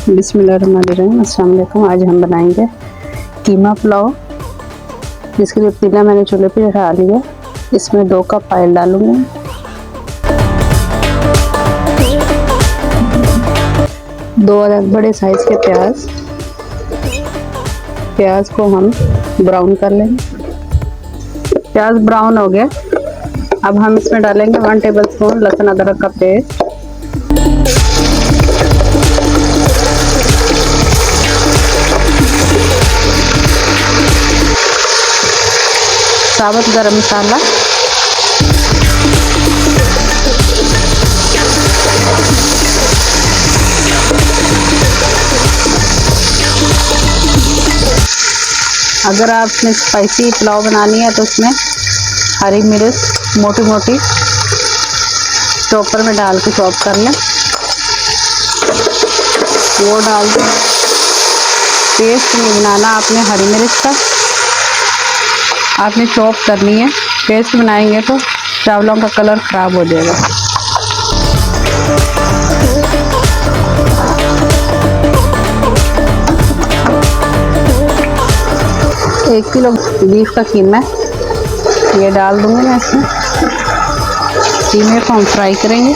बिस्मिल्लाहिर्रहमानिर्रहीम। अस्सलाम वालेकुम। आज हम बनाएंगे कीमा पुलाव। जिसके लिए पतीला मैंने चूल्हे पे चढ़ा लिया। इसमें 2 कप ऑयल डालूंगी। दो बड़े साइज के प्याज को हम ब्राउन कर लेंगे। प्याज ब्राउन हो गया। अब हम इसमें डालेंगे 1 टेबलस्पून लहसुन अदरक का पेस्ट, साबुत गरम मसाला, अगर आप इसमें स्पाइसी पुलाव बनानी है तो उसमें हरी मिर्च मोटी मोटी चॉपर में डाल के चॉप कर लें। वो डाल दें। पेस्ट नहीं बनाना आपने हरी मिर्च का, आपने चॉप करनी है। पेस्ट बनाएंगे तो चावलों का कलर खराब हो जाएगा। एक किलो बीफ का कीमा ये डाल दूंगी मैं इसमें। कीमे को हम फ्राई करेंगे।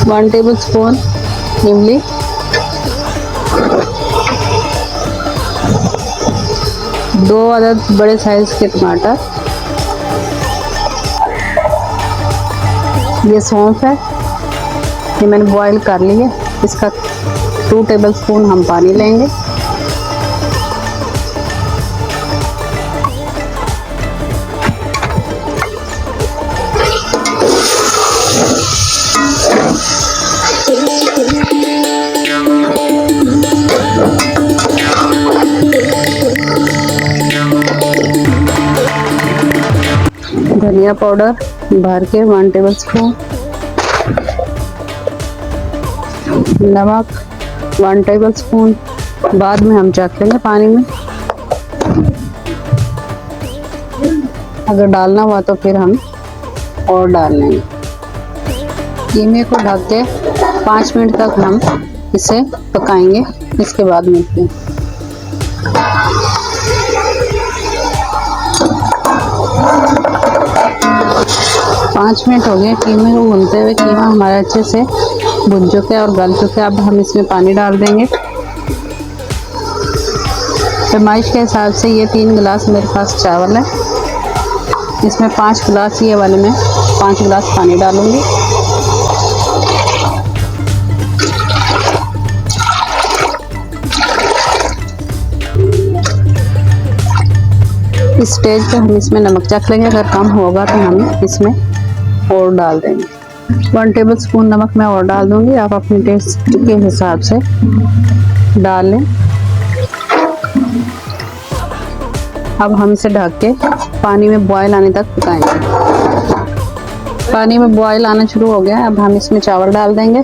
वन टेबल स्पून इमली, 2 अदद बड़े साइज के टमाटर, ये सौंफ है, ये मैंने बॉईल कर ली है। इसका 2 टेबलस्पून हम पानी लेंगे। धनिया पाउडर भर के 1 टेबलस्पून, नमक 1 टेबलस्पून, बाद में हम चख लेंगे पानी में। अगर डालना हुआ तो फिर हम और डाल लेंगे। कीमे को ढक के 5 मिनट तक हम इसे पकाएंगे। इसके बाद मिलते हैं। 5 मिनट हो गए कीमे को भूनते हुए। कीमा हमारा अच्छे से भुन चुका है और गल चुका है। अब हम इसमें पानी डाल देंगे। फरमाइश के हिसाब से ये 3 गिलास मेरे पास चावल है। इसमें 5 गिलास, ये वाले में 5 गिलास पानी डालूंगी। इस स्टेज पे हम इसमें नमक चख लेंगे। अगर कम होगा तो हम इसमें और डाल देंगे। 1 टेबलस्पून नमक मैं और डाल दूंगी। आप अपने टेस्ट के हिसाब से डाल लें। अब हम इसे ढक के पानी में बॉयल आने तक पकाएंगे। पानी में बॉयल आना शुरू हो गया। अब हम इसमें चावल डाल देंगे।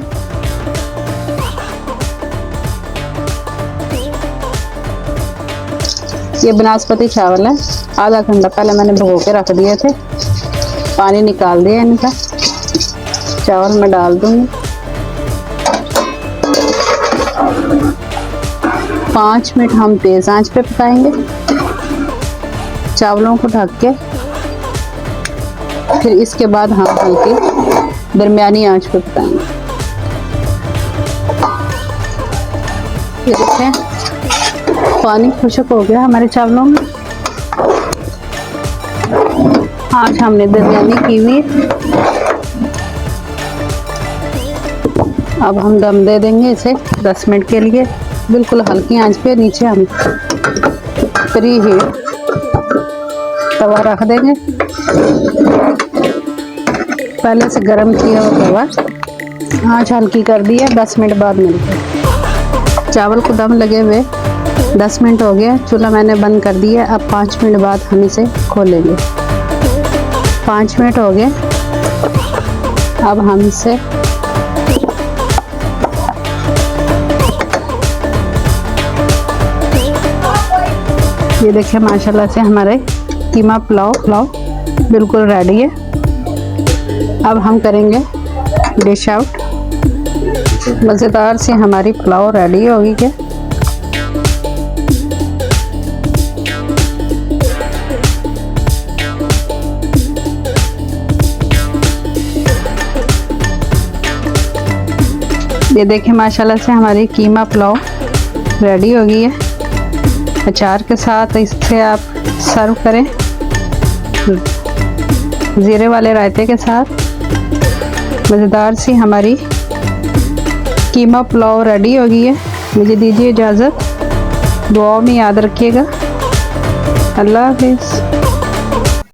ये बनास्पति चावल है। आधा घंटा पहले मैंने भिगो के रख दिए थे। पानी निकाल दिया इनका। चावल में डाल दूंगी। 5 मिनट हम तेज आंच पे पकाएंगे। चावलों को ढक के फिर इसके बाद हम हल्की दरमियानी आंच पे पकाएंगे। ये देखें पानी खुश्क हो गया हमारे चावलों में। आंच हमने दरमियानी की हुई। अब हम दम दे देंगे इसे 10 मिनट के लिए। बिल्कुल हल्की आंच पे नीचे हम प्री हीट तवा रख देंगे। पहले से गर्म किया हुआ तवा आंच हल्की कर दी है। 10 मिनट बाद मिलते हैं। चावल को दम लगे हुए 10 मिनट हो गया। चूल्हा मैंने बंद कर दिया। अब 5 मिनट बाद हम इसे खोलेंगे। 5 मिनट हो गए। अब हम इसे ये देखिए माशाल्लाह से हमारे कीमा पुलाव बिल्कुल रेडी है। अब हम करेंगे डिश आउट। मज़ेदार सी हमारी पुलाव रेडी होगी क्या। ये देखिए माशाल्लाह से हमारी कीमा पुलाव रेडी हो गई है। अचार के साथ इससे आप सर्व करें, ज़ीरे वाले रायते के साथ। मज़ेदार सी हमारी कीमा पुलाव रेडी हो गई है। मुझे दीजिए इजाज़त, दुआ में याद रखिएगा। अल्लाह हाफिज़।